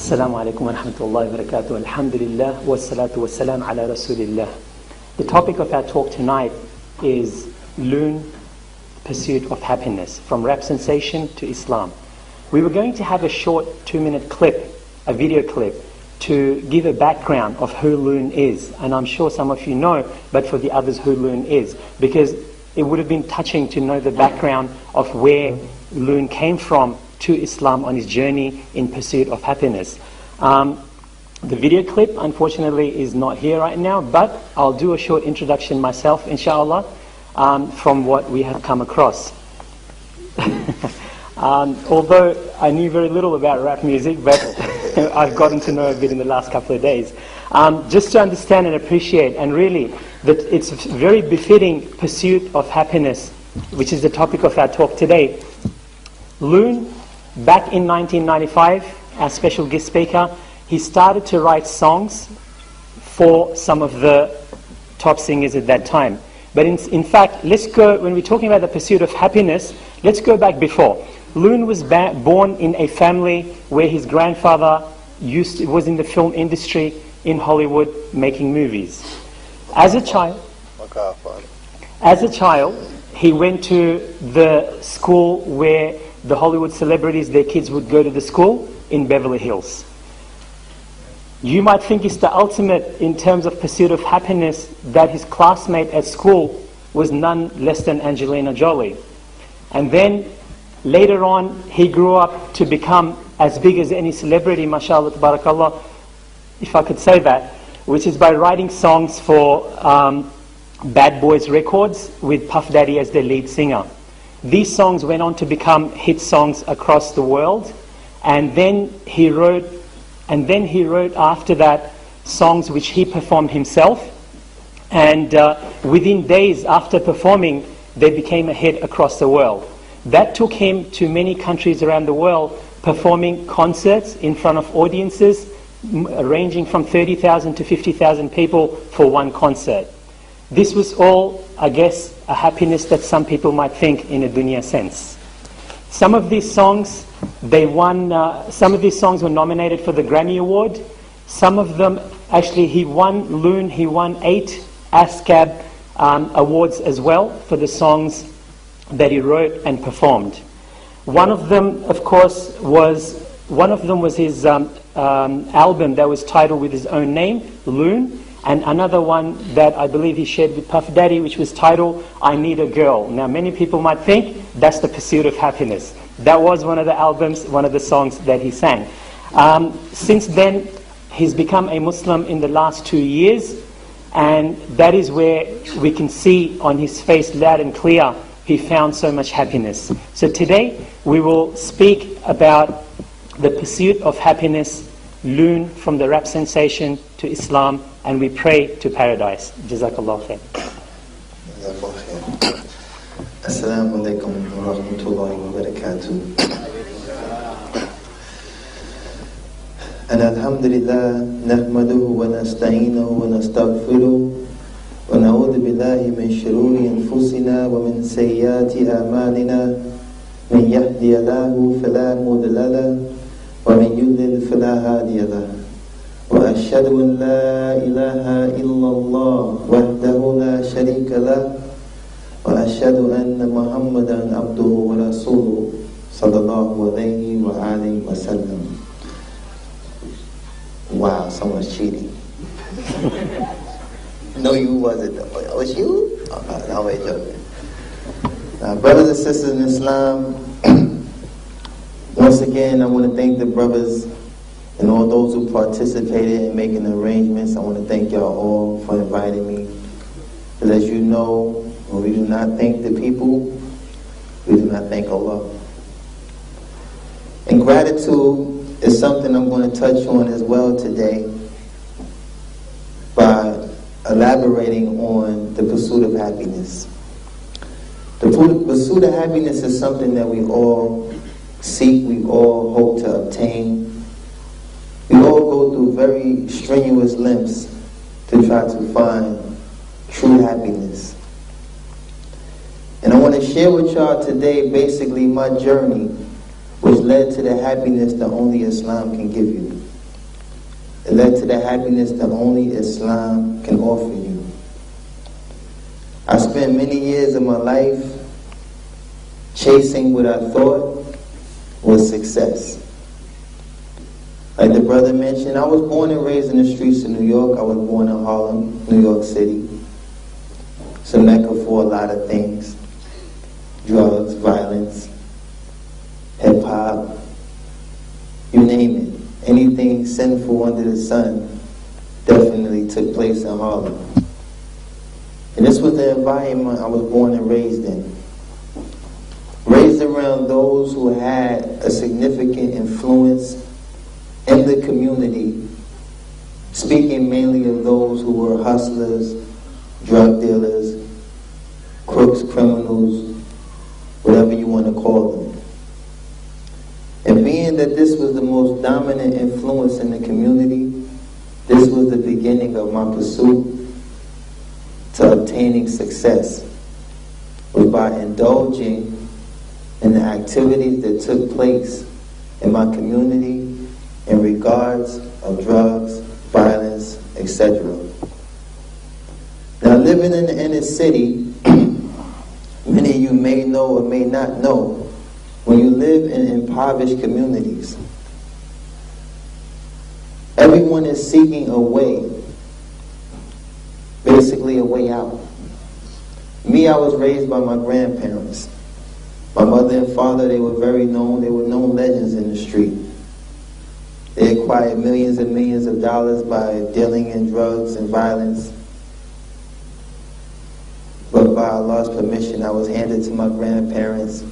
Assalamu alaikum wa rahmatullahi wa barakatuh. Alhamdulillah wa salatu wa salam ala rasulillah. The topic of our talk tonight is Loon, Pursuit of Happiness, from rap sensation to Islam. We were going to have a short 2-minute clip, a video clip, to give a background of who Loon is. And I'm sure some of you know, but for the others who Loon is, because it would have been touching to know the background of where Loon came from to Islam on his journey in pursuit of happiness. The video clip, unfortunately, is not here right now, but I'll do a short introduction myself, inshallah, from what we have come across. Although I knew very little about rap music, but I've gotten to know a bit in the last couple of days. Just to understand and appreciate, and really, that it's a very befitting pursuit of happiness, which is the topic of our talk today. Loon, back in 1995, our special guest speaker, he started to write songs for some of the top singers at that time. But in fact, let's go, when we're talking about the pursuit of happiness, let's go back before. Loon was born in a family where his grandfather was in the film industry in Hollywood making movies. As a child, he went to the school where the Hollywood celebrities, their kids would go to the school in Beverly Hills. You might think it's the ultimate in terms of pursuit of happiness that his classmate at school was none less than Angelina Jolie. And then later on, he grew up to become as big as any celebrity, mashallah, tabarakallah, if I could say that, which is by writing songs for Bad Boys Records with Puff Daddy as their lead singer. These songs went on to become hit songs across the world, and then he wrote after that songs which he performed himself, and within days after performing, they became a hit across the world. That took him to many countries around the world, performing concerts in front of audiences ranging from 30,000 to 50,000 people for one concert. This was all, I guess, a happiness that some people might think in a dunya sense. Some of these songs, some of these songs were nominated for the Grammy Award. Some of them, actually, he won 8 ASCAP awards as well for the songs that he wrote and performed. One of them, of course, was his album that was titled with his own name, Loon, and another one that I believe he shared with Puff Daddy, which was titled, I Need a Girl. Now, many people might think that's the pursuit of happiness. That was one of the albums, one of the songs that he sang. Since then, he's become a Muslim in the last 2 years, and that is where we can see on his face loud and clear he found so much happiness. So today, we will speak about the pursuit of happiness, Loon, from the rap sensation to Islam, and we pray to paradise. Jazakallah khair. Assalamu alaikum wa rahmatullahi wa barakatuh. And alhamdulillah, nahmaduhu wa nasta'inuhu wa nastaghfiruh wa na'udhu billahi min shururi anfusina wa min sayyiati a'malina man yahdihillahu fala mudilla lahu wa man yudlil fala hadiya lahu. وأشهد أن لا إله إلا الله وحده لا شريك له وأشهد أن محمدا عبده ورسوله صلى الله عليه وآله وسلم. Wow, someone's cheating. No, you wasn't. It was you? Oh, no, I'm joking. Brothers and sisters in Islam, once again, I want to thank the brothers and all those who participated in making the arrangements. I want to thank y'all all for inviting me. Because as you know, when we do not thank the people, we do not thank Allah. And gratitude is something I'm going to touch on as well today by elaborating on the pursuit of happiness. The pursuit of happiness is something that we all seek, we all hope to obtain. We all go through very strenuous lengths to try to find true happiness. And I want to share with y'all today basically my journey, which led to the happiness that only Islam can give you. It led to the happiness that only Islam can offer you. I spent many years of my life chasing what I thought was success. Like the brother mentioned, I was born and raised in the streets of New York. I was born in Harlem, New York City. It's a mecca for a lot of things. Drugs, violence, hip-hop, you name it. Anything sinful under the sun definitely took place in Harlem. And this was the environment I was born and raised in. Raised around those who had a significant influence in the community, speaking mainly of those who were hustlers, drug dealers, crooks, criminals, whatever you want to call them. And being that this was the most dominant influence in the community, this was the beginning of my pursuit to obtaining success, was by indulging in the activities that took place in my community in regards of drugs, violence, etc. Now, living in the inner city, many of you may know or may not know, when you live in impoverished communities, everyone is seeking a way, basically a way out. Me, I was raised by my grandparents. My mother and father, they were very known, they were known legends in the street. They acquired millions and millions of dollars by dealing in drugs and violence. But by Allah's permission, I was handed to my grandparents,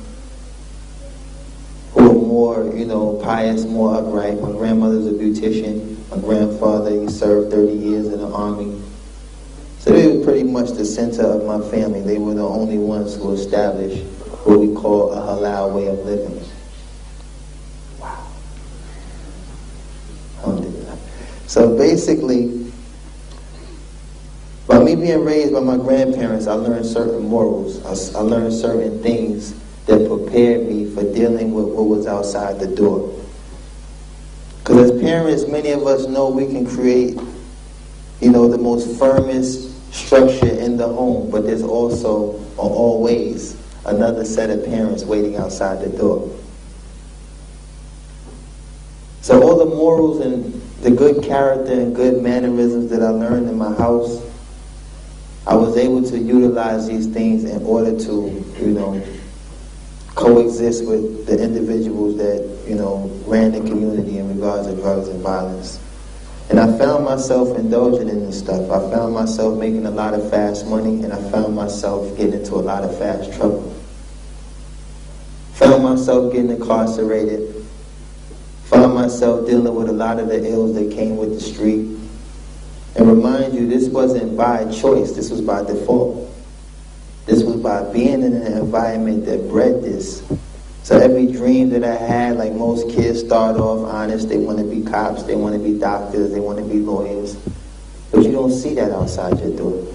who were more, pious, more upright. My grandmother's a beautician. My grandfather, he served 30 years in the army. So they were pretty much the center of my family. They were the only ones who established what we call a halal way of living. Wow. Alhamdulillah. So basically, by me being raised by my grandparents, I learned certain morals. I learned certain things that prepared me for dealing with what was outside the door. Because as parents, many of us know we can create, the most firmest structure in the home, but there's also, or always, another set of parents waiting outside the door. So all the morals and the good character and good mannerisms that I learned in my house, I was able to utilize these things in order to, coexist with the individuals that, ran the community in regards to drugs and violence. And I found myself indulging in this stuff. I found myself making a lot of fast money, and I found myself getting into a lot of fast trouble. Found myself getting incarcerated. Found myself dealing with a lot of the ills that came with the street. And remind you, this wasn't by choice, this was by default. This was by being in an environment that bred this. So every dream that I had, like most kids start off honest, they want to be cops, they want to be doctors, they want to be lawyers. But you don't see that outside your door.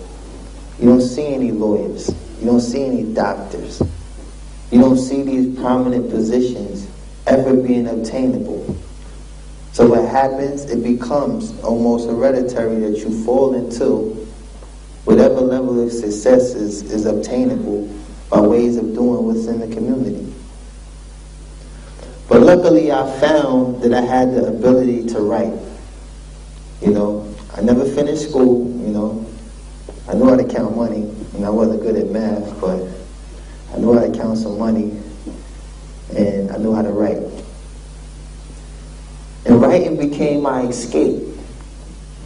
You don't see any lawyers. You don't see any doctors. You don't see these prominent positions ever being obtainable. So what happens, it becomes almost hereditary that you fall into whatever level of success is obtainable by ways of doing what's in the community. But luckily I found that I had the ability to write. I never finished school, I knew how to count money, and I wasn't good at math, but I knew how to count some money, and I knew how to write. And writing became my escape.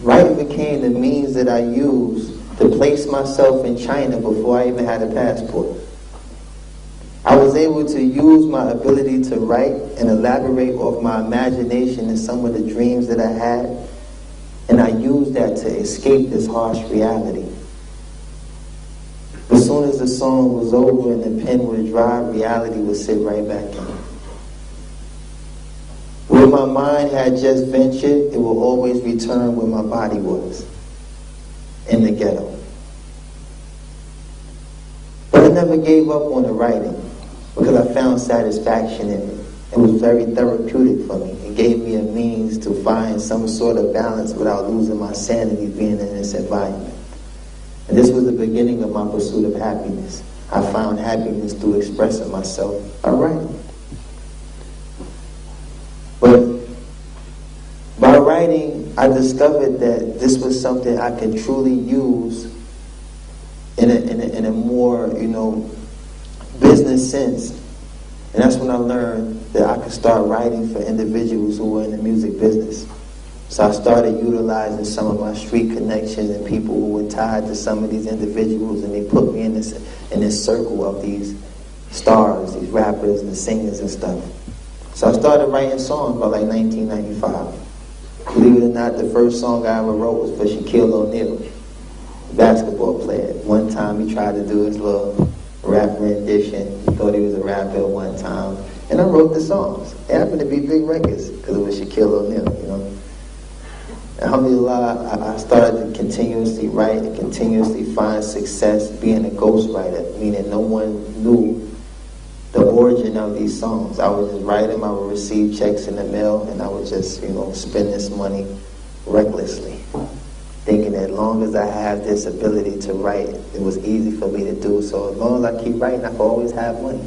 Writing became the means that I used to place myself in China before I even had a passport. I was able to use my ability to write and elaborate off my imagination and some of the dreams that I had, and I used that to escape this harsh reality. As soon as the song was over and the pen was dry, reality would sit right back in. Where my mind had just ventured, it will always return where my body was, in the ghetto. But I never gave up on the writing, because I found satisfaction in it. It was very therapeutic for me. It gave me a means to find some sort of balance without losing my sanity being in this environment. And this was the beginning of my pursuit of happiness. I found happiness through expressing myself by writing. But by writing, I discovered that this was something I could truly use in a more, business sense. And that's when I learned that I could start writing for individuals who were in the music business. So I started utilizing some of my street connections and people who were tied to some of these individuals, and they put me in this circle of these stars, these rappers and singers and stuff. So I started writing songs by like 1995. Believe it or not, the first song I ever wrote was for Shaquille O'Neal, basketball player. One time he tried to do his little rap rendition. He thought he was a rapper at one time. And I wrote the songs. It happened to be big records because it was Shaquille O'Neal, Alhamdulillah, I started to continuously write and continuously find success being a ghostwriter, meaning no one knew the origin of these songs. I would just write them, I would receive checks in the mail, and I would just, spend this money recklessly, thinking that as long as I have this ability to write, it was easy for me to do. So as long as I keep writing, I could always have money.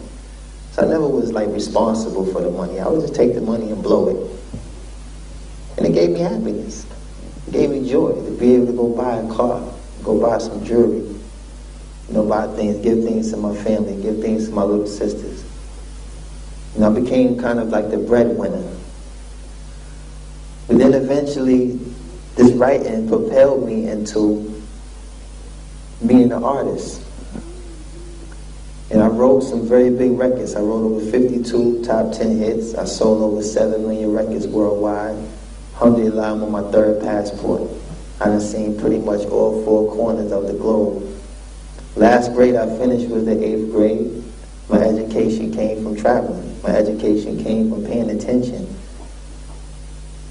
So I never was responsible for the money. I would just take the money and blow it. And it gave me happiness. It gave me joy to be able to go buy a car, go buy some jewelry, buy things, give things to my family, give things to my little sisters. I became kind of like the breadwinner. But then eventually, this writing propelled me into being an artist. And I wrote some very big records. I wrote over 52 top 10 hits. I sold over 7 million records worldwide. Alhamdulillah, I'm on my 3rd passport. I done seen pretty much all 4 corners of the globe. Last grade I finished was the 8th grade. My education came from traveling. My education came from paying attention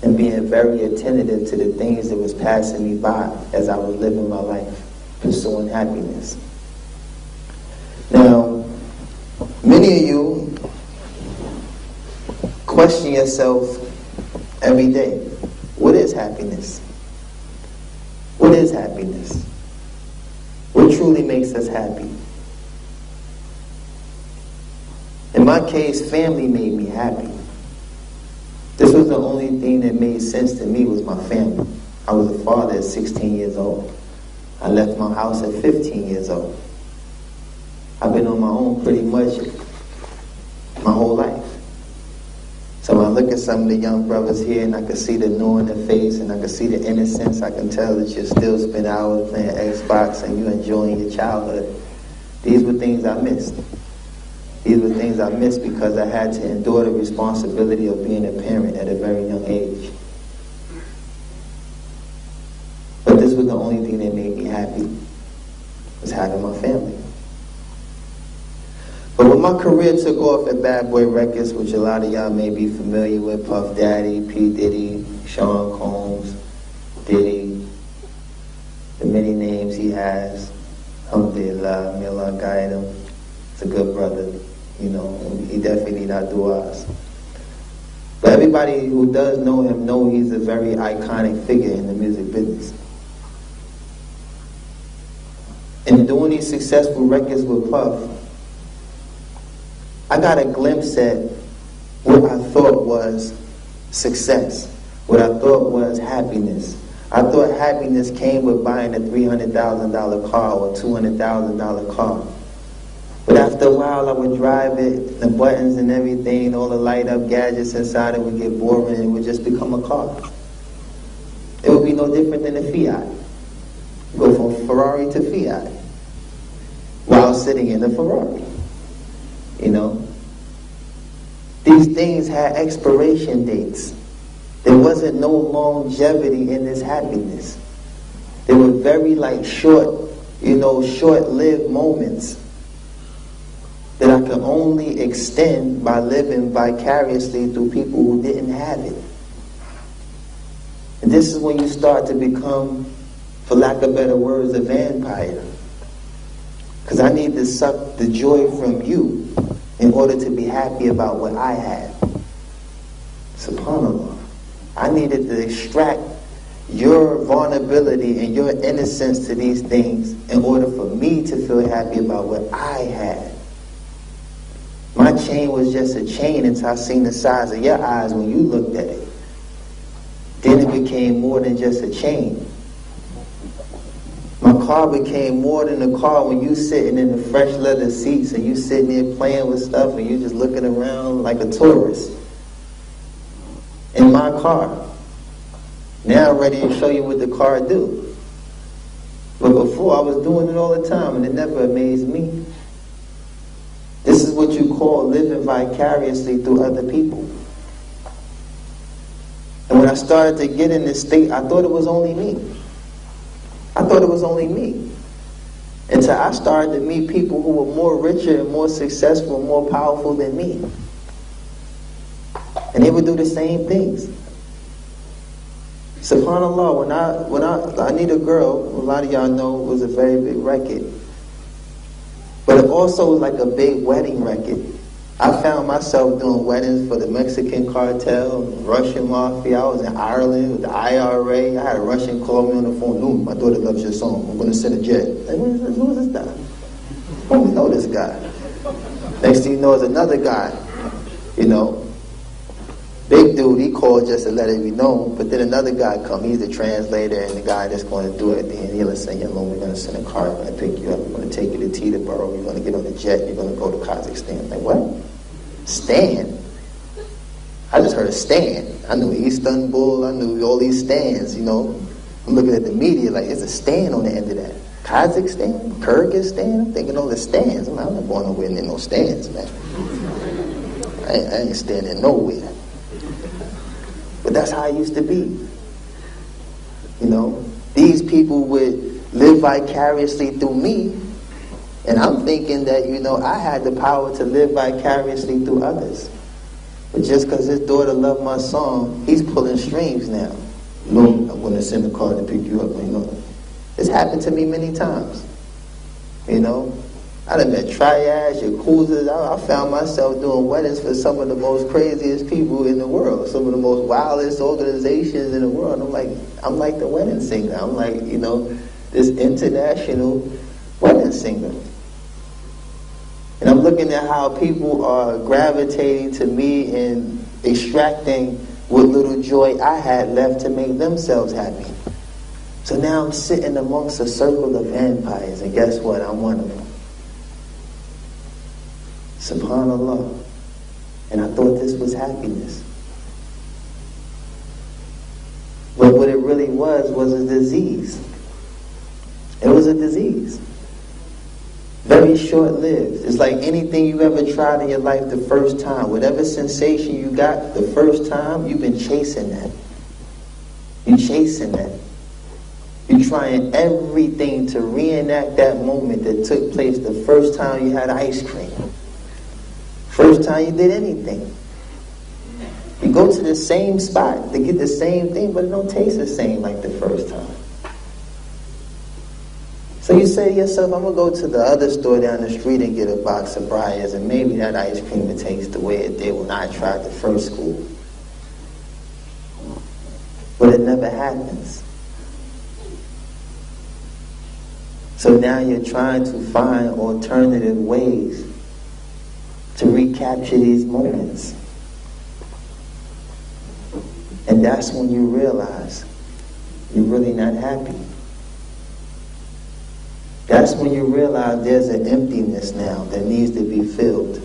and being very attentive to the things that was passing me by as I was living my life, pursuing happiness. Now, many of you question yourself every day. What is happiness? What is happiness? What truly makes us happy? In my case, family made me happy. This was the only thing that made sense to me was my family. I was a father at 16 years old. I left my house at 15 years old. I've been on my own pretty much my whole life. So when I look at some of the young brothers here and I can see the new in their face and I can see the innocence, I can tell that you still spend hours playing Xbox and you're enjoying your childhood. These were things I missed. These were things I missed because I had to endure the responsibility of being a parent at a very young age. But this was the only thing that made me happy, was having my family. But when my career took off at Bad Boy Records, which a lot of y'all may be familiar with, Puff Daddy, P. Diddy, Sean Combs, Diddy, the many names he has, alhamdulillah, may Allah guide him. He's a good brother, he definitely need our du'as. But everybody who does know him know he's a very iconic figure in the music business. And doing these successful records with Puff, I got a glimpse at what I thought was success, what I thought was happiness. I thought happiness came with buying a $300,000 car or $200,000 car. But after a while I would drive it, the buttons and everything, all the light up gadgets inside it would get boring and it would just become a car. It would be no different than a Fiat. Go from Ferrari to Fiat while sitting in the Ferrari. These things had expiration dates. There wasn't no longevity in this happiness. They were very short-lived moments that I could only extend by living vicariously through people who didn't have it. And this is when you start to become, for lack of better words, a vampire. Because I need to suck the joy from you in order to be happy about what I have. SubhanAllah. I needed to extract your vulnerability and your innocence to these things in order for me to feel happy about what I had. My chain was just a chain until I seen the size of your eyes when you looked at it. Then it became more than just a chain. My car became more than a car when you sitting in the fresh leather seats and you sitting there playing with stuff and you just looking around like a tourist in my car. Now I'm ready to show you what the car do. But before I was doing it all the time and it never amazed me. This is what you call living vicariously through other people. And when I started to get in this state, I thought it was only me. I thought it was only me. Until I started to meet people who were more richer and more successful and more powerful than me. And they would do the same things. SubhanAllah, when I need a girl, a lot of y'all know it was a very big record. But it also was like a big wedding record. I found myself doing weddings for the Mexican cartel, Russian mafia. I was in Ireland with the IRA. I had a Russian call me on the phone. "Look, my daughter loves your song. I'm going to send a jet." Like, who is this guy? I don't know this guy. Next thing you know, is another guy. Big dude, he called just to let it be known. But then another guy come. He's the translator and the guy that's going to do it. And he'll say, "We're going to send a car. We're going to pick you up. We're going to take you to Teterboro. You're going to get on the jet. You're going to go to Kazakhstan." I'm like, what? Stan? I just heard of Stan. I knew Istanbul. I knew all these stands, I'm looking at the media like, there's a stand on the end of that. Kazakhstan? Kyrgyzstan? I'm thinking all the stands. I'm not going nowhere near no stands, man. I ain't standing nowhere. But that's how it used to be. These people would live vicariously through me, and I'm thinking that, I had the power to live vicariously through others. But just because his daughter loved my song, he's pulling strings now. "Look, I'm going to send a car to pick you up." It's happened to me many times. I done met triads, yakuzas. I found myself doing weddings for some of the most craziest people in the world, some of the most wildest organizations in the world. I'm like the wedding singer. I'm like, this international wedding singer. And I'm looking at how people are gravitating to me and extracting what little joy I had left to make themselves happy. So now I'm sitting amongst a circle of vampires, and guess what? I'm one of them. SubhanAllah. And I thought this was happiness. But what it really was a disease. It was a disease. Very short-lived. It's like anything you ever tried in your life the first time. Whatever sensation you got the first time, you've been chasing that. You're chasing that. You're trying everything to reenact that moment that took place the first time you had ice cream. First time you did anything. You go to the same spot to get the same thing, but it don't taste the same like the first time. So you say to yourself, I'm going to go to the other store down the street and get a box of Briars, and maybe that ice cream will taste the way it did when I tried the first school. But it never happens. So now you're trying to find alternative ways to recapture these moments. And that's when you realize you're really not happy. That's when you realize there's an emptiness now that needs to be filled.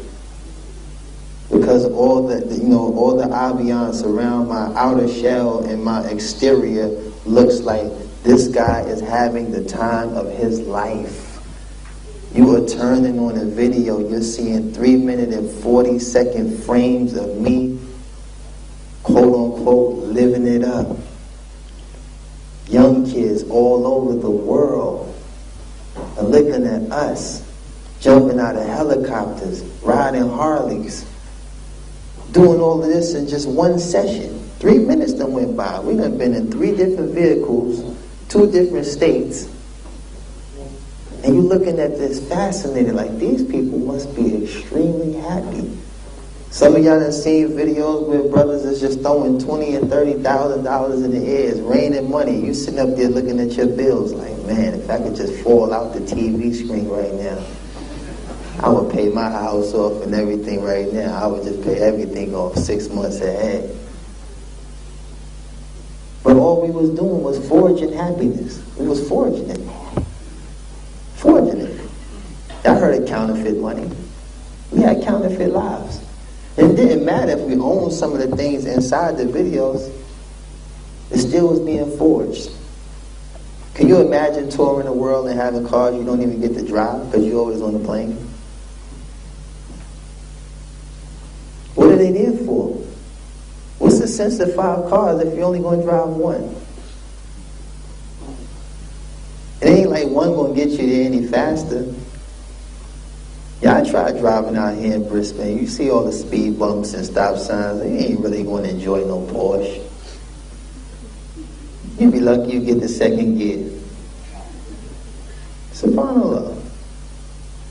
Because all the ambiance around my outer shell and my exterior looks like this guy is having the time of his life. You are turning on a video, you're seeing 3-minute and 40-second frames of me, quote unquote, living it up. Young kids all over the world are looking at us, jumping out of helicopters, riding Harleys, doing all of this in just one session. 3 minutes done went by. We done been in 3 different vehicles, 2 different states. And you're looking at this fascinated, like these people must be extremely happy. Some of y'all done seen videos where brothers is just throwing $20,000 and $30,000 in the air. It's raining money. You sitting up there looking at your bills like, man, if I could just fall out the TV screen right now, I would pay my house off and everything right now. I would just pay everything off 6 months ahead. But all we was doing was forging happiness. We was forging it. Forging it. I heard of counterfeit money. We had counterfeit lives. It didn't matter if we owned some of the things inside the videos. It still was being forged. Can you imagine touring the world and having cars you don't even get to drive because you're always on the plane? What are they there for? What's the sense of 5 cars if you're only going to drive one? It ain't like one going to get you there any faster. Yeah, I tried driving out here in Brisbane. You see all the speed bumps and stop signs. You ain't really going to enjoy no Porsche. You'd be lucky you get the second gear. SubhanAllah.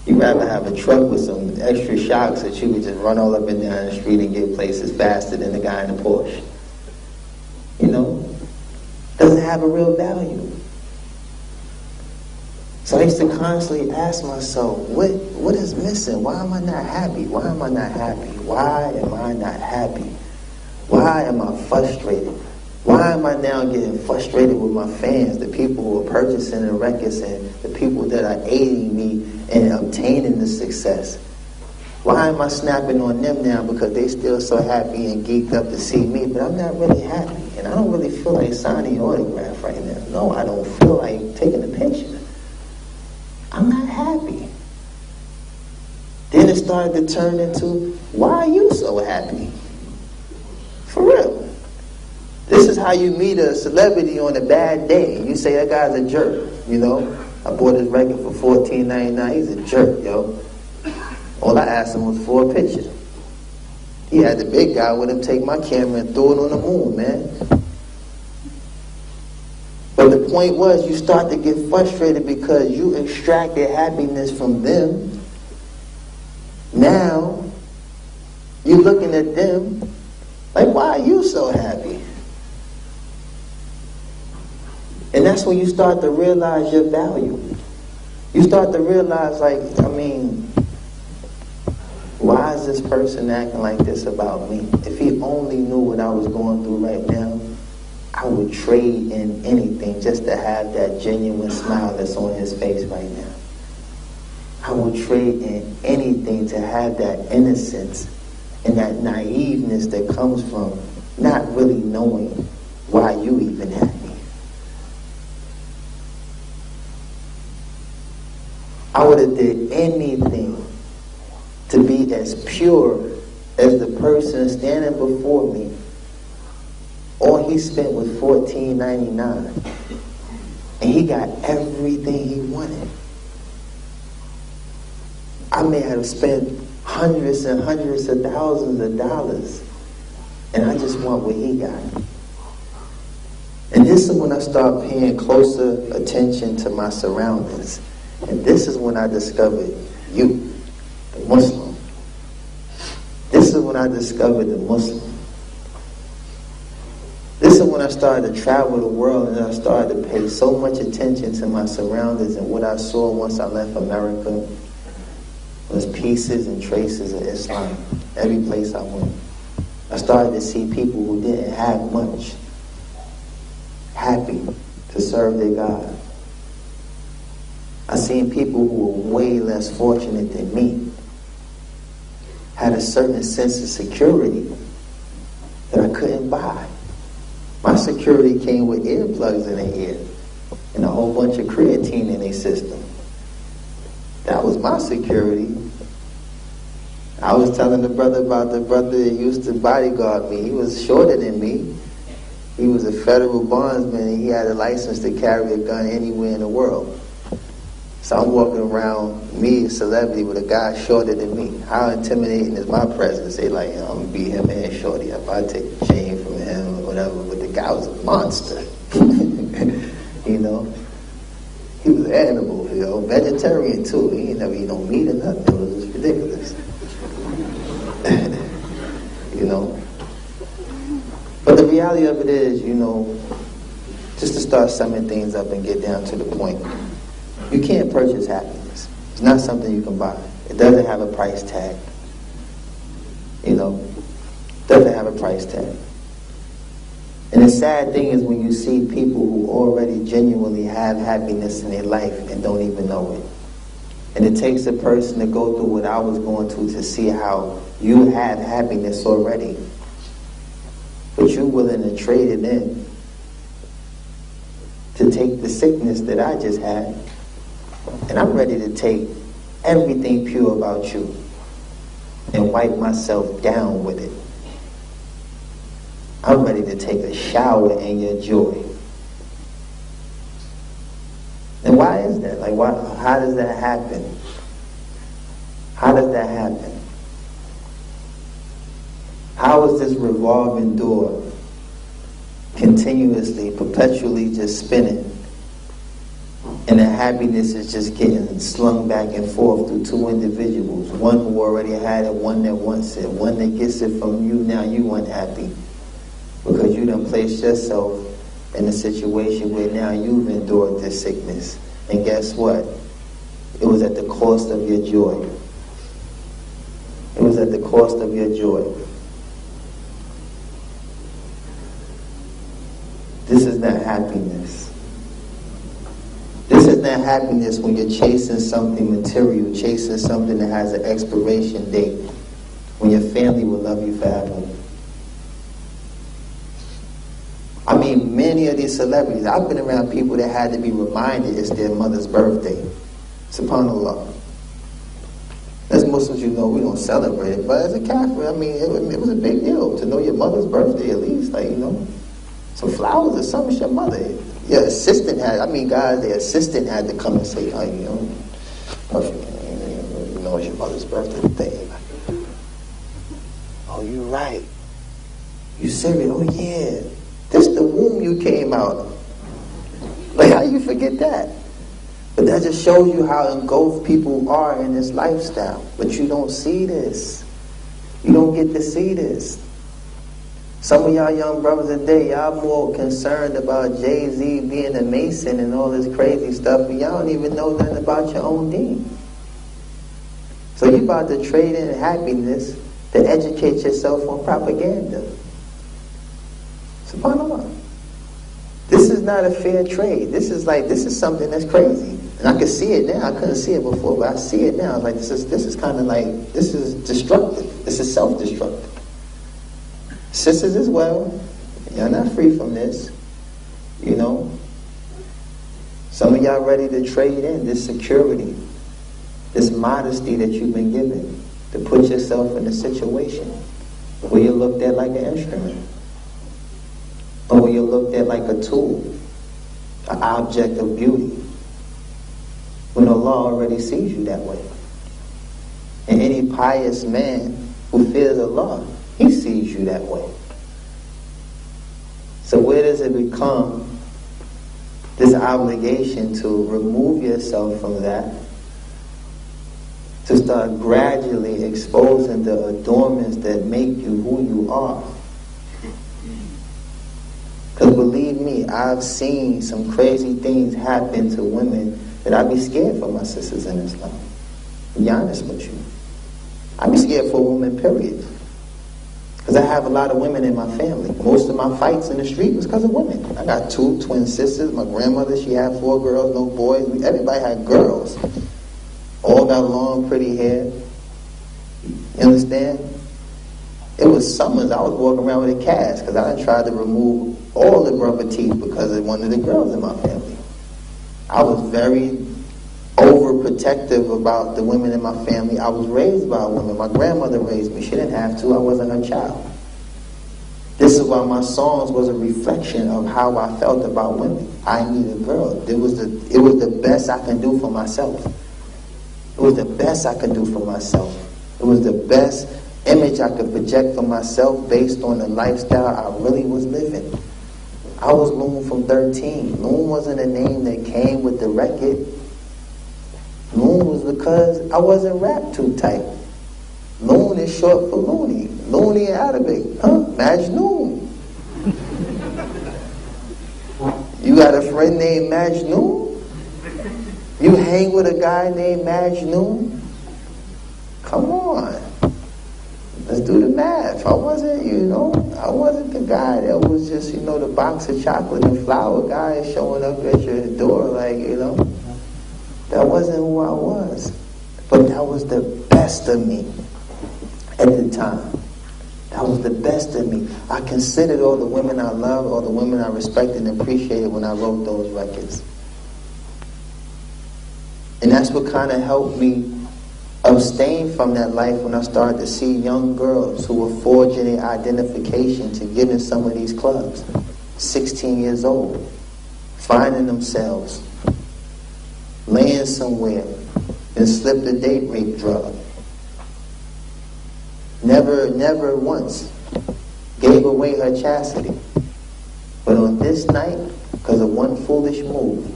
You'd rather have a truck with some extra shocks that you could just run all up and down the street and get places faster than the guy in the Porsche. You know? Doesn't have a real value. So I used to constantly ask myself, what is missing? Why am I not happy? Why am I not happy? Why am I not happy? Why am I frustrated? Why am I now getting frustrated with my fans, the people who are purchasing the records and the people that are aiding me in obtaining the success? Why am I snapping on them now because they still so happy and geeked up to see me, but I'm not really happy and I don't really feel like signing your autograph right now. No, I don't feel like taking a picture. I'm not happy. Then it started to turn into, why are you so happy? For real. This is how you meet a celebrity on a bad day. You say that guy's a jerk, you know. I bought his record for $14.99. He's a jerk, yo. All I asked him was for a picture. He had the big guy with him take my camera and throw it on the moon, man. But the point was, you start to get frustrated because you extracted happiness from them. Now, you're looking at them like, why are you so happy? And that's when you start to realize your value. You start to realize, like, why is this person acting like this about me? If he only knew what I was going through right now, I would trade in anything just to have that genuine smile that's on his face right now. I would trade in anything to have that innocence and that naiveness that comes from not really knowing why you even happy. I would have did anything to be as pure as the person standing before me. All he spent was $14.99. And he got everything he wanted. I may have spent hundreds and hundreds of thousands of dollars, and I just want what he got. And this is when I start paying closer attention to my surroundings. And this is when I discovered you, the Muslim. This is when I discovered the Muslim. This is when I started to travel the world and I started to pay so much attention to my surroundings, and what I saw once I left America was pieces and traces of Islam. Every place I went, I started to see people who didn't have much, happy to serve their God. I seen people who were way less fortunate than me, had a certain sense of security that I couldn't buy. My security came with earplugs in their ear and a whole bunch of creatine in their system. That was my security. I was telling the brother about the brother that used to bodyguard me. He was shorter than me. He was a federal bondsman and he had a license to carry a gun anywhere in the world. So I'm walking around, me, a celebrity, with a guy shorter than me. How intimidating is my presence? They like, I'm going to beat him and shorty up. I take the chain from him or whatever. But the guy was a monster. You know? He was an animal, you know, vegetarian too. He ain't never eat no meat or nothing. It was just ridiculous. you know. But the reality of it is, you know, just to start summing things up and get down to the point, you can't purchase happiness. It's not something you can buy. It doesn't have a price tag. You know, it doesn't have a price tag. And the sad thing is when you see people who already genuinely have happiness in their life and don't even know it. And it takes a person to go through what I was going through to see how you have happiness already. But you're willing to trade it in to take the sickness that I just had. And I'm ready to take everything pure about you and wipe myself down with it. I'm ready to take a shower in your joy. And why is that? Like, why? How does that happen? How does that happen? How is this revolving door continuously, perpetually just spinning? And the happiness is just getting slung back and forth through two individuals. One who already had it, one that wants it. One that gets it from you, now you unhappy. Because you done placed yourself in a situation where now you've endured this sickness. And guess what? It was at the cost of your joy. It was at the cost of your joy. This is not happiness. This is not happiness when you're chasing something material, chasing something that has an expiration date, when your family will love you forever. I mean, many of these celebrities, I've been around people that had to be reminded it's their mother's birthday. SubhanAllah. As Muslims, you know, we don't celebrate it, but as a Catholic, I mean, it was a big deal to know your mother's birthday at least, like, you know, some flowers or something, your mother. Your assistant had, I mean, guys, their assistant had to come and say, oh, you know, perfect, you know, it's your mother's birthday today. Like, oh, you're right. You serious? Oh, yeah. This the womb you came out of. Like, how you forget that? But that just shows you how engulfed people are in this lifestyle. But you don't see this. You don't get to see this. Some of y'all young brothers today, y'all more concerned about Jay-Z being a Mason and all this crazy stuff, and y'all don't even know nothing about your own deen. So you about to trade in happiness to educate yourself on propaganda. SubhanAllah. This is not a fair trade. This is something that's crazy. And I can see it now. I couldn't see it before, but I see it now. It's like this is kind of like, this is destructive. This is self-destructive. Sisters as well, y'all not free from this. You know, some of y'all ready to trade in this security, this modesty that you've been given, to put yourself in a situation where you're looked at like an instrument, or where you're looked at like a tool, an object of beauty, when Allah already sees you that way. And any pious man who fears Allah, he sees you that way. So where does it become this obligation to remove yourself from that, to start gradually exposing the adornments that make you who you are? Because believe me, I've seen some crazy things happen to women that I'd be scared for my sisters in Islam. To be honest with you. I'd be scared for a woman, period. Because I have a lot of women in my family. Most of my fights in the street was because of women. I got 2 twin sisters. My grandmother, she had 4 girls, no boys. Everybody had girls. All got long, pretty hair. You understand? It was summers I was walking around with a cast because I tried to remove all the rubber teeth because of one of the girls in my family. I was very overprotective about the women in my family. I was raised by a woman. My grandmother raised me. She didn't have to. I wasn't her child. This is why my songs was a reflection of how I felt about women. I need a girl. It was the best I can do for myself. It was the best I could do for myself. It was the best image I could project for myself based on the lifestyle I really was living. I was Loon from 13. Loon wasn't a name that came with the record. Loon was because I wasn't wrapped too tight. Loon is short for loony. Loon funny in Arabic? Huh? Majnoon. You got a friend named Majnoon? You hang with a guy named Majnoon? Come on. Let's do the math. I wasn't the guy that was just, the box of chocolate and flour guy showing up at your door That wasn't who I was. But that was the best of me at the time. That was the best of me. I considered all the women I loved, all the women I respected and appreciated when I wrote those records. And that's what kind of helped me abstain from that life when I started to see young girls who were forging their identification to get in some of these clubs. 16 years old, finding themselves, laying somewhere, and slipped a date rape drug. Never once gave away her chastity. But on this night, because of one foolish move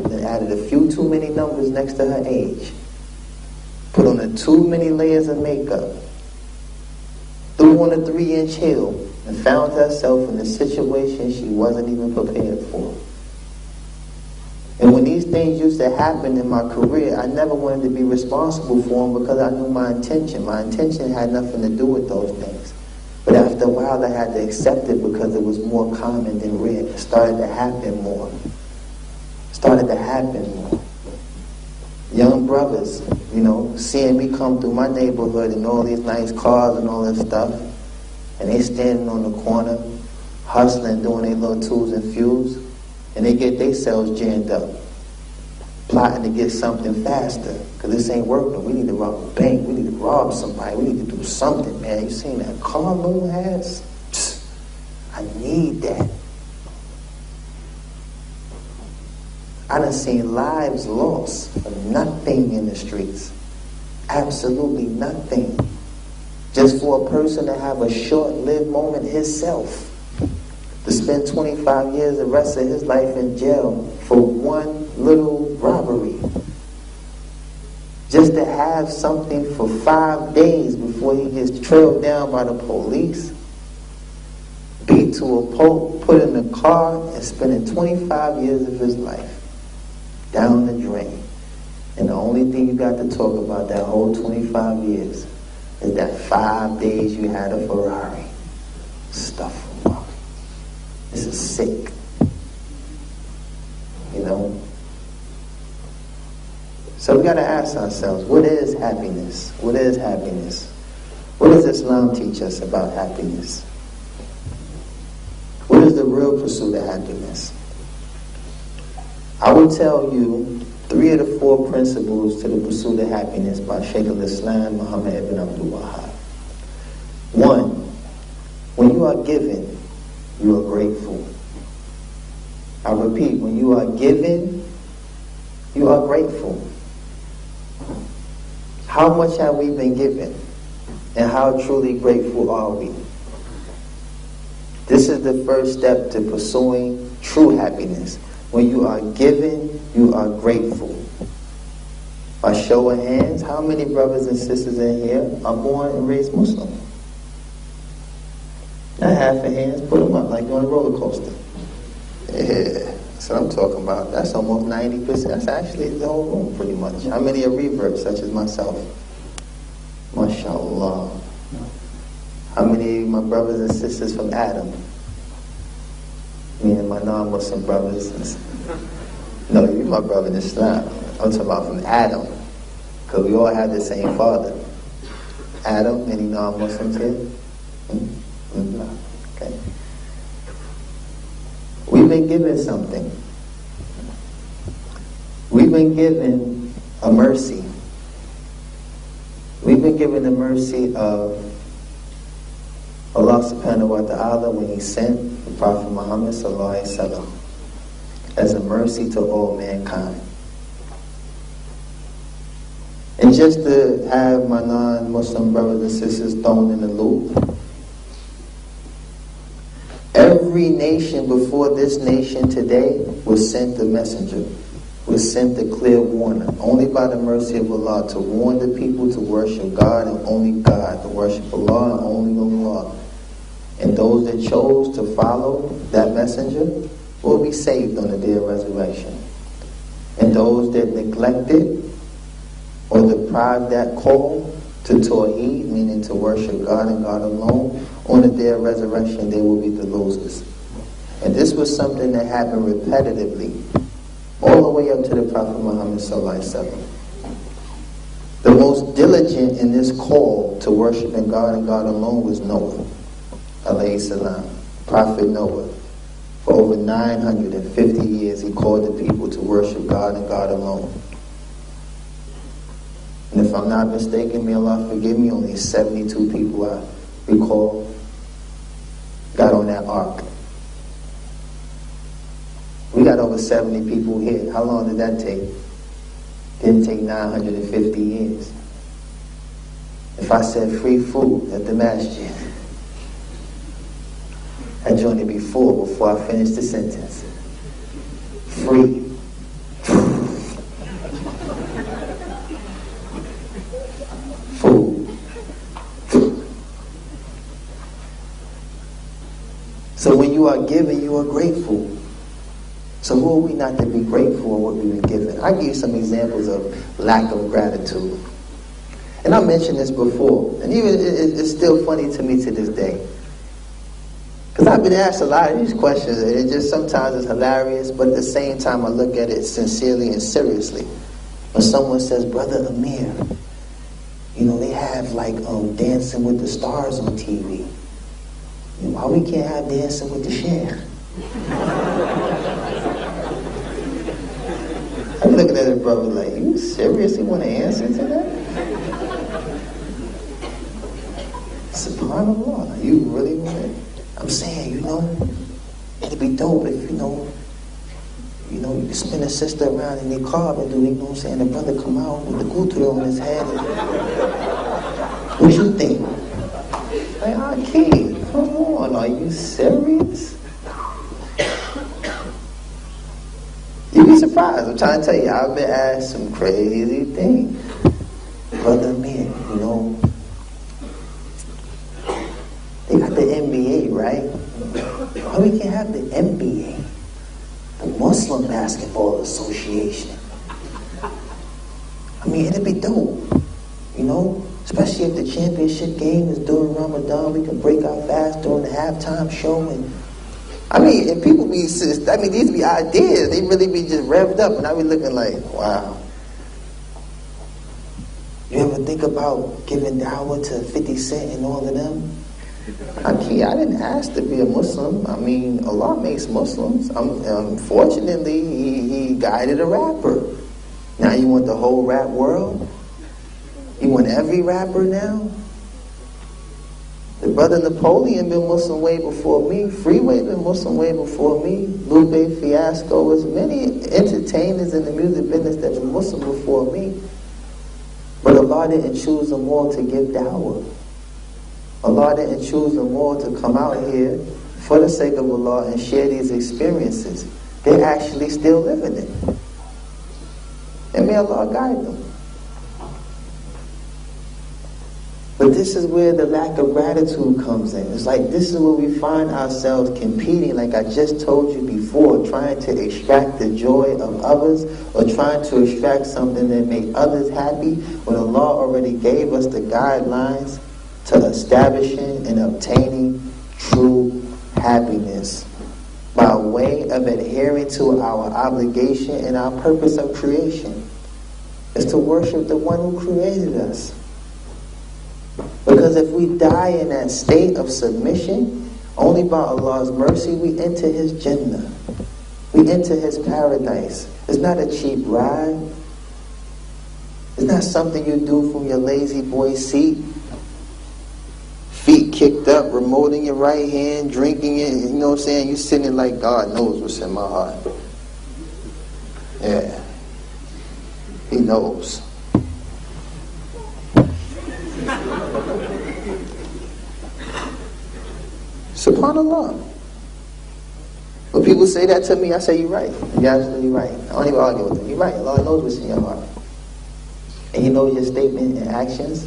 that added a few too many numbers next to her age, put on too many layers of makeup, threw on a 3-inch heel, and found herself in a situation she wasn't even prepared for. And when these things used to happen in my career, I never wanted to be responsible for them because I knew my intention. My intention had nothing to do with those things. But after a while, I had to accept it because it was more common than rare. It started to happen more. Young brothers, seeing me come through my neighborhood and all these nice cars and all that stuff, and they standing on the corner, hustling, doing their little tools and fuels, and they get themselves jammed up, plotting to get something faster, because this ain't working. We need to rob a bank. We need to rob somebody. We need to do something, man. You seen that car Moon has? I need that. I done seen lives lost for nothing in the streets. Absolutely nothing. Just for a person to have a short-lived moment himself. To spend 25 years, the rest of his life in jail for one little robbery. Just to have something for 5 days before he gets trailed down by the police. Beat to a pulp, put in a car, and spending 25 years of his life down the drain. And the only thing you got to talk about that whole 25 years is that 5 days you had a Ferrari. Stuff them up. This is sick. So we got to ask ourselves, what is happiness? What is happiness? What does Islam teach us about happiness? What is the real pursuit of happiness? I will tell you 3 of the 4 principles to the pursuit of happiness by Shaykh al-Islam Muhammad ibn Abdul Wahab. 1, when you are given, you are grateful. I repeat, when you are given, you are grateful. How much have we been given? And how truly grateful are we? This is the first step to pursuing true happiness. When you are given, you are grateful. By show of hands, how many brothers and sisters in here are born and raised Muslim? Not half a hands, put them up like you're on a roller coaster. Yeah, that's what I'm talking about. That's almost 90%. That's actually the whole room pretty much. How many are reverts such as myself? MashaAllah. How many of my brothers and sisters from Adam? Me and my non-Muslim brothers. No, you're my brother in Islam. I'm talking about from Adam. Because we all have the same father. Adam, any non-Muslims here? No. Okay. We've been given something. We've been given a mercy. We've been given the mercy of Allah subhanahu wa ta'ala when He sent the Prophet Muhammad sallallahu alaihi wasallam as a mercy to all mankind. And just to have my non-Muslim brothers and sisters thrown in the loop, every nation before this nation today was sent a messenger. was sent a clear warning, only by the mercy of Allah, to warn the people to worship God and only God, to worship Allah and only Allah. And those that chose to follow that messenger will be saved on the day of resurrection. And those that neglected or deprived that call to Tawheed, meaning to worship God and God alone, on the day of resurrection they will be the losers. And this was something that happened repetitively all the way up to the Prophet Muhammad sallallahu alaihi wasallam. The most diligent in this call to worshiping God and God alone was Noah alayhi salam, Prophet Noah. For over 950 years he called the people to worship God and God alone. And if I'm not mistaken, may Allah forgive me, only 72 people I recall got on that ark. We got over 70 people here. How long did that take? Didn't take 950 years. If I said free food at the masjid, that joint would be full before I finish the sentence. Free. Food. So when you are giving, you are grateful. So who are we not to be grateful for what we've been given? I'll give you some examples of lack of gratitude. And I mentioned this before, and even it's still funny to me to this day. Because I've been asked a lot of these questions, and it just sometimes it's hilarious, but at the same time I look at it sincerely and seriously. When someone says, Brother Amir, you know, they have like Dancing with the Stars on TV. You know, why we can't have Dancing with the Sheikh? I'm looking at it, brother, like, you seriously want to answer to that? SubhanAllah, you really want it? I'm saying, you know, it'd be dope if, you know, you spin a sister around in their car and do, you know what I'm saying, the brother come out with the gutra on his head. What you think? Like, okay, come on, are you serious? You'd be surprised. I'm trying to tell you, I've been asked some crazy things. Brother man, you know, they got the NBA, right? Why we can't have the NBA? The Muslim Basketball Association. I mean, it'd be dope, you know? Especially if the championship game is during Ramadan, we can break our fast during the halftime show. And I mean, and people be, these be ideas. They really be just revved up, and I be looking like, wow. You ever think about giving dawah to 50 Cent and all of them? I didn't ask to be a Muslim. I mean, Allah makes Muslims. Unfortunately, he guided a rapper. Now you want the whole rap world? You want every rapper now? The brother Napoleon been Muslim way before me. Freeway been Muslim way before me. Lupe Fiasco. There's many entertainers in the music business that were Muslim before me. But Allah didn't choose them all to give dawah. Allah didn't choose them all to come out here for the sake of Allah and share these experiences. They're actually still living it. And may Allah guide them. But this is where the lack of gratitude comes in. It's like this is where we find ourselves competing, like I just told you before, trying to extract the joy of others or trying to extract something that made others happy when Allah already gave us the guidelines to establishing and obtaining true happiness by way of adhering to our obligation and our purpose of creation. Is to worship the one who created us. Because if we die in that state of submission, only by Allah's mercy we enter His Jannah. We enter His paradise. It's not a cheap ride. It's not something you do from your lazy boy seat. Feet kicked up, remote in your right hand, drinking it. You know what I'm saying? You're sitting like God knows what's in my heart. Yeah. He knows. SubhanAllah. When people say that to me, I say, you're right. You're absolutely right. I don't even argue with them. You're right. Allah knows what's in your heart. And He knows your statement and actions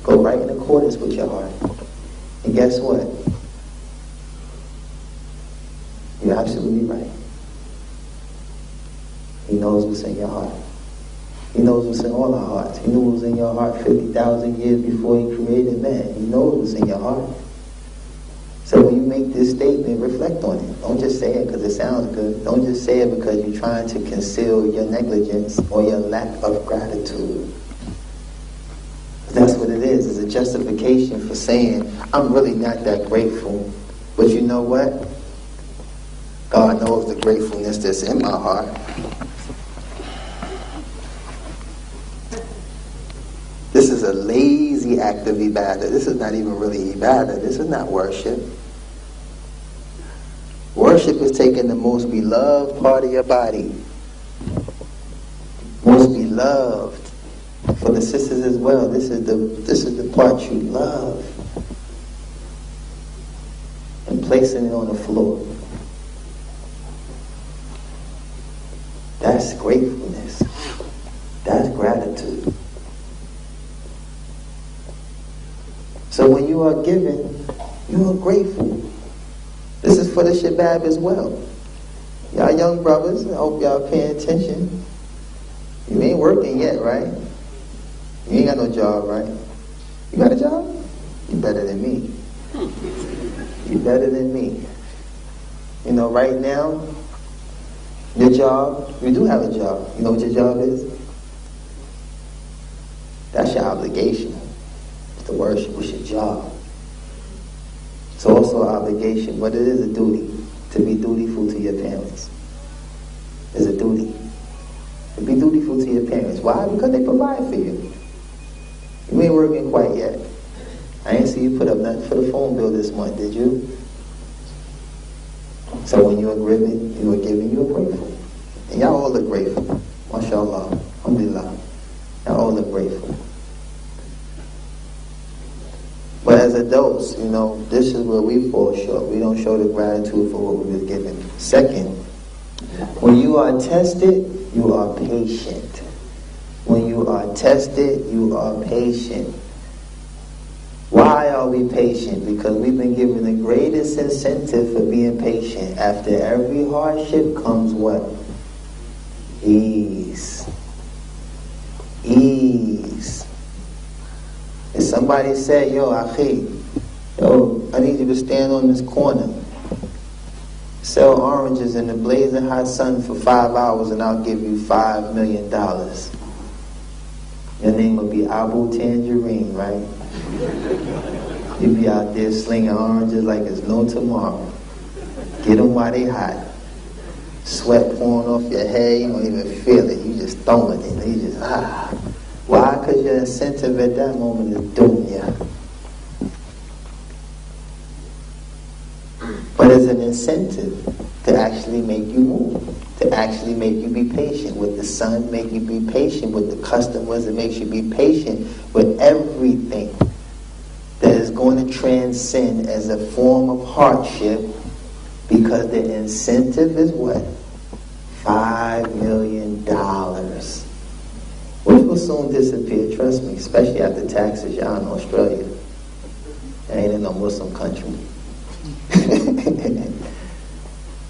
go right in accordance with your heart. And guess what? You're absolutely right. He knows what's in your heart. He knows what's in all our hearts. He knew what was in your heart 50,000 years before He created man. He knows what's in your heart. So when you make this statement, reflect on it. Don't just say it because it sounds good. Don't just say it because you're trying to conceal your negligence or your lack of gratitude. That's what it is. It's a justification for saying, I'm really not that grateful. But you know what? God knows the gratefulness that's in my heart. This is a lazy act of ibadah. This is not even really ibadah. This is not worship. Worship is taking the most beloved part of your body. Most beloved. For the sisters as well. This is the part you love. And placing it on the floor. That's gratefulness. That's gratitude. So when you are giving, you are grateful. This is for the shabab as well. Y'all young brothers, I hope y'all paying attention. You ain't working yet, right? You ain't got no job, right? You got a job? You better than me. You better than me. You know, right now, your job, you do have a job. You know what your job is? That's your obligation. It's the worship. It's your job. It's also an obligation, but it is a duty to be dutiful to your parents. It's a duty. To be dutiful to your parents. Why? Because they provide for you. You ain't working quite yet. I ain't see you put up nothing for the phone bill this month, did you? So when you are giving, you are grateful. And y'all all are grateful. MashaAllah. Alhamdulillah. Y'all all are grateful. But as adults, you know, this is where we fall short. We don't show the gratitude for what we were given. Second, when you are tested, you are patient. When you are tested, you are patient. Why are we patient? Because we've been given the greatest incentive for being patient. After every hardship comes what? Ease. Ease. If somebody said, yo, Akhi, I need you to stand on this corner, sell oranges in the blazing hot sun for 5 hours and I'll give you $5 million. Your name will be Abu Tangerine, right? You be out there slinging oranges like it's no tomorrow. Get them while they hot. Sweat pouring off your head, you don't even feel it. You just throwing it. You just, Why? Because your incentive at that moment is dunya. But it's an incentive to actually make you move, to actually make you be patient with the sun, make you be patient with the customers, it makes you be patient with everything that is going to transcend as a form of hardship, because the incentive is what? $5 million. Which will soon disappear, trust me, especially after taxes. Y'all in Australia. Ain't in no Muslim country.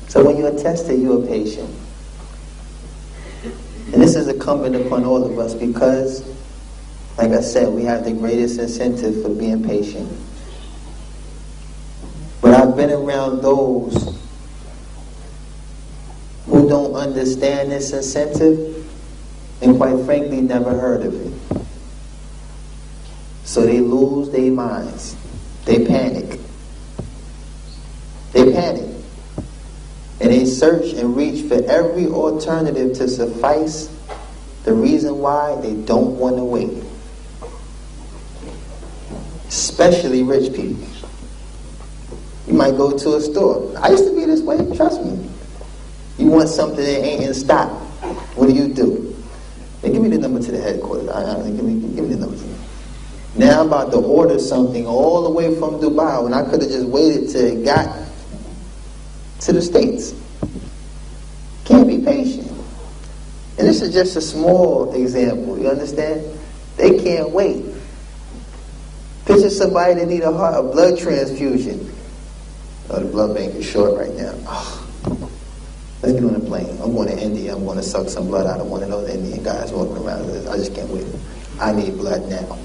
So when you are tested, you are patient. And this is incumbent upon all of us because, like I said, we have the greatest incentive for being patient. But I've been around those who don't understand this incentive and quite frankly never heard of it. So they lose their minds. They panic. They panic. And they search and reach for every alternative to suffice the reason why they don't want to wait. Especially rich people. You might go to a store. I used to be this way, trust me. You want something that ain't in stock. What do? Hey, give me the number to the headquarters. Give me the number. Now I'm about to order something all the way from Dubai when I could have just waited till it got to the States. Can't be patient. And this is just a small example, you understand? They can't wait. Picture somebody that need a blood transfusion. Oh, the blood bank is short right now. Oh, let's get on a plane. I'm going to India. I'm going to suck some blood out of one of those Indian guys walking around. I just can't wait. I need blood now.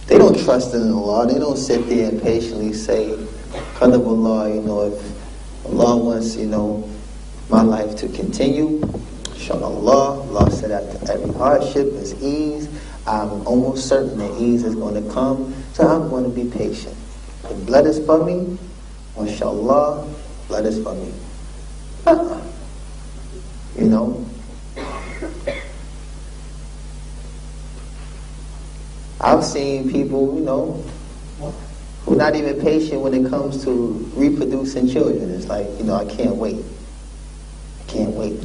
They don't trust in Allah. They don't sit there and patiently say, Qadab Allah, if Allah wants, my life to continue, inshallah, Allah said after every hardship is ease. I'm almost certain that ease is going to come, so I'm going to be patient. The blood is for me, inshallah, blood is for me. I've seen people, who are not even patient when it comes to reproducing children. It's like, I can't wait. I can't wait.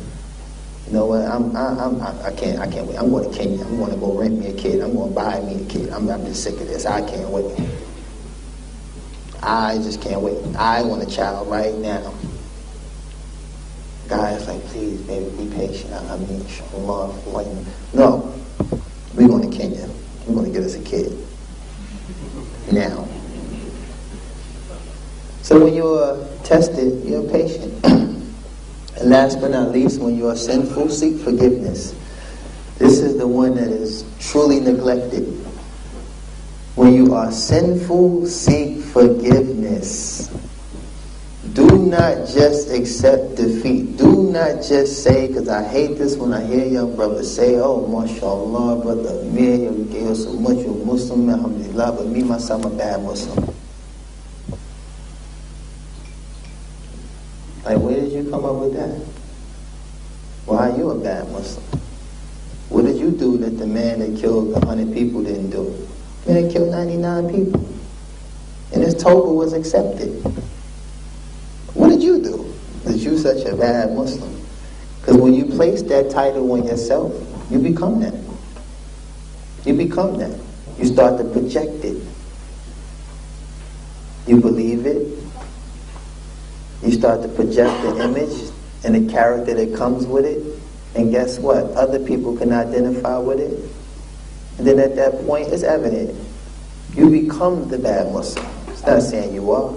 You know what? I can't wait. I'm going to Kenya. I'm going to go rent me a kid. I'm going to buy me a kid. I'm just sick of this. I can't wait. I just can't wait. I want a child right now. Guys, like, please, baby, be patient. I mean, inshallah. No, we're going to Kenya. I'm going to get us a kid. Now. So when you're tested, you're patient. And last but not least, when you are sinful, seek forgiveness. This is the one that is truly neglected. When you are sinful, seek forgiveness. Do not just accept defeat. Do not just say, because I hate this when I hear young brothers say, oh, mashallah, brother Amir, you gave us so much, you're a Muslim, alhamdulillah, but me, myself, I'm a bad Muslim. Like, where did you come up with that? Why are you a bad Muslim? What did you do that the man that killed 100 people didn't do? The man that killed 99 people. And his tawbah was accepted. What did you do that you such a bad Muslim? Because when you place that title on yourself, you become that. You become that. You start to project it. You believe it. You start to project the image and the character that comes with it. And guess what? Other people can identify with it. And then at that point, it's evident. You become the bad Muslim. It's not saying you are.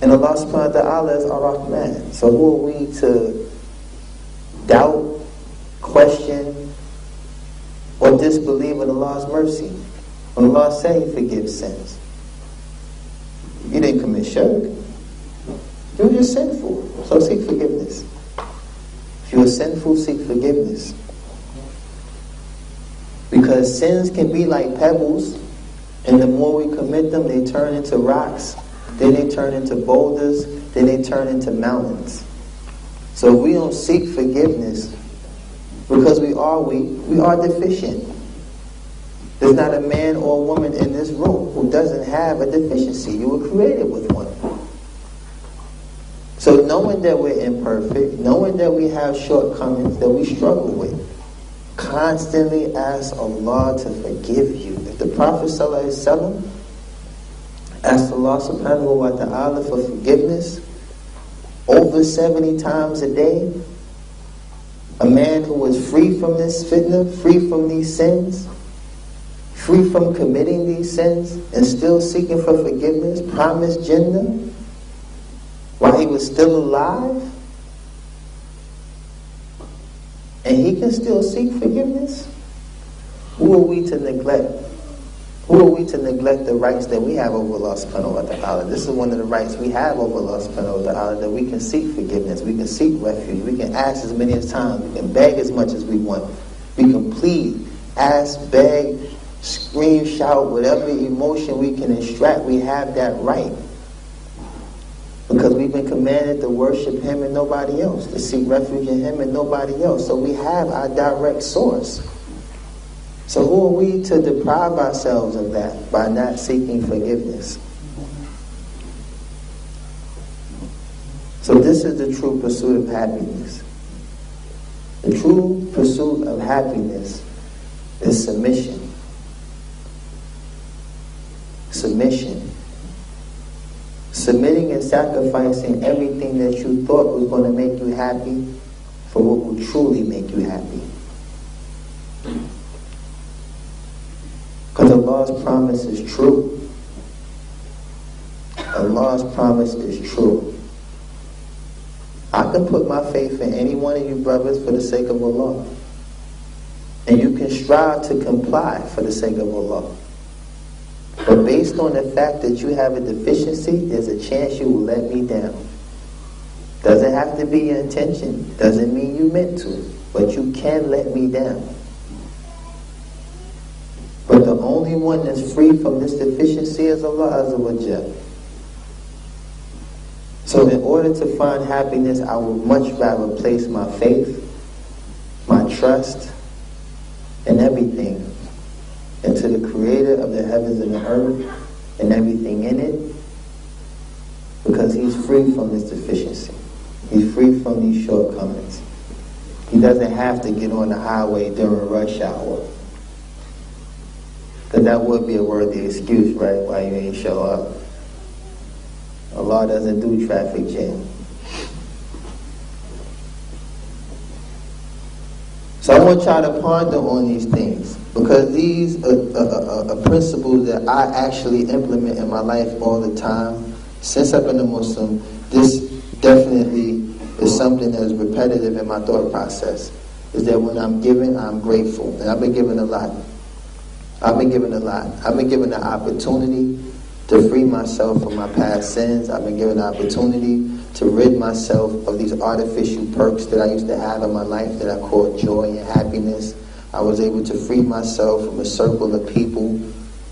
And Allah subhanahu wa ta'ala is Ar-Rahman. So who are we to doubt, question, or disbelieve in Allah's mercy? When Allah said He forgives sins. You didn't commit shirk. You were just sinful. So seek forgiveness. If you are sinful, seek forgiveness. Because sins can be like pebbles, and the more we commit them, they turn into rocks, then they turn into boulders, then they turn into mountains. So if we don't seek forgiveness, because we are deficient. There's not a man or a woman in this room who doesn't have a deficiency. You were created with one. So knowing that we're imperfect, knowing that we have shortcomings that we struggle with, constantly ask Allah to forgive you. If the Prophet ﷺ asked Allah subhanahu wa ta'ala for forgiveness over 70 times a day, a man who was free from this fitna, free from these sins, free from committing these sins, and still seeking for forgiveness, promised Jannah while he was still alive, and he can still seek forgiveness? Who are we to neglect? Who are we to neglect the rights that we have over Allah subhanahu wa ta'ala? This is one of the rights we have over Allah subhanahu wa ta'ala, that we can seek forgiveness, we can seek refuge, we can ask as many times, we can beg as much as we want, we can plead, ask, beg, scream, shout, whatever emotion we can extract, we have that right. Because we've been commanded to worship Him and nobody else, to seek refuge in Him and nobody else. So we have our direct source. So who are we to deprive ourselves of that by not seeking forgiveness? So this is the true pursuit of happiness. The true pursuit of happiness is submission. Submission. Submitting and sacrificing everything that you thought was going to make you happy for what will truly make you happy. Because Allah's promise is true. Allah's promise is true. I can put my faith in any one of you brothers for the sake of Allah. And you can strive to comply for the sake of Allah. But based on the fact that you have a deficiency, there's a chance you will let me down. Doesn't have to be your intention. Doesn't mean you meant to. But you can let me down. But the only one that's free from this deficiency is Allah Azza wa Jal. So in order to find happiness, I would much rather place my faith, my trust, and everything into the Creator of the heavens and the earth and everything in it, because He's free from this deficiency. He's free from these shortcomings. He doesn't have to get on the highway during rush hour. Because that would be a worthy excuse, right, why you ain't show up. Allah doesn't do traffic jam. So I want y'all to ponder on these things, because these are principles that I actually implement in my life all the time. Since I've been a Muslim, this definitely is something that is repetitive in my thought process. Is that when I'm giving, I'm grateful. And I've been given a lot. I've been given the opportunity to free myself from my past sins. I've been given the opportunity to rid myself of these artificial perks that I used to have in my life that I called joy and happiness. I was able to free myself from a circle of people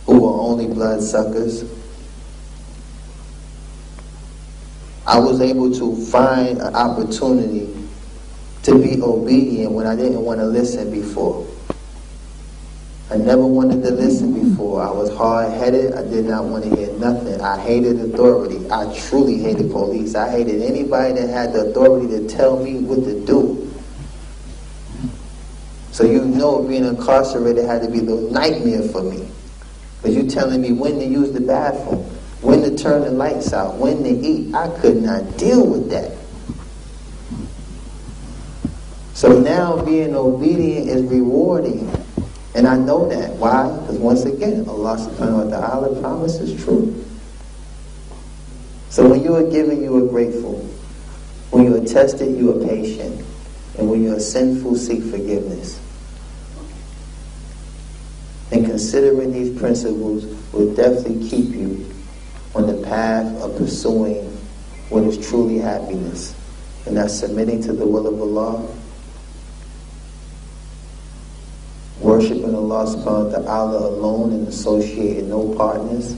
who were only bloodsuckers. I was able to find an opportunity to be obedient when I didn't want to listen before. I never wanted to listen before. I was hard-headed. I did not want to hear nothing. I hated authority. I truly hated police. I hated anybody that had the authority to tell me what to do. So you know being incarcerated had to be the nightmare for me. Because you're telling me when to use the bathroom, when to turn the lights out, when to eat. I could not deal with that. So now being obedient is rewarding. And I know that. Why? Because once again, Allah subhanahu wa ta'ala promise is true. So when you are giving, you are grateful. When you are tested, you are patient. And when you are sinful, seek forgiveness. And considering these principles will definitely keep you on the path of pursuing what is truly happiness. And that's submitting to the will of Allah, worshiping Allah subhanahu wa ta'ala alone and associating no partners,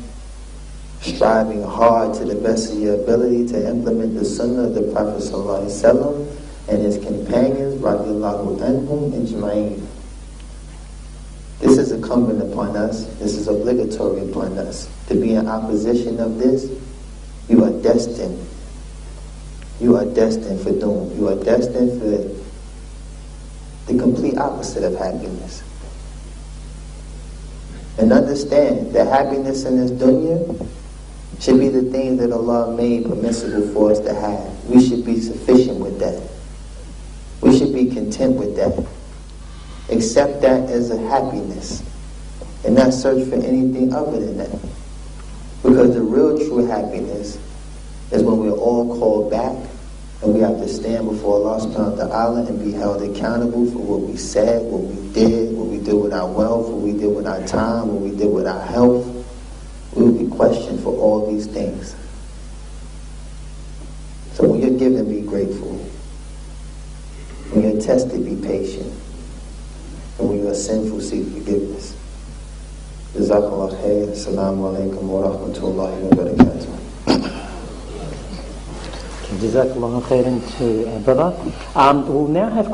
striving hard to the best of your ability to implement the sunnah of the Prophet sallallahu alaihi wasallam and his companions, radiyallahu anhum ajma'in. This is incumbent upon us. This is obligatory upon us. To be in opposition of this, you are destined. You are destined for doom. You are destined for the complete opposite of happiness. And understand that happiness in this dunya should be the thing that Allah made permissible for us to have. We should be sufficient with that. We should be content with that. Accept that as a happiness and not search for anything other than that. Because the real true happiness is when we're all called back and we have to stand before Allah subhanahu wa ta'ala and be held accountable for what we said, what we did with our wealth, what we did with our time, what we did with our health. We will be questioned for all these things. So when you're given, be grateful. When you're tested, be patient. And when you are sinful, seek forgiveness. Jazakallah khair. Assalamu alaikum wa rahmatullahi wa barakatuh. Jazakallah khairan to brother. We'll now have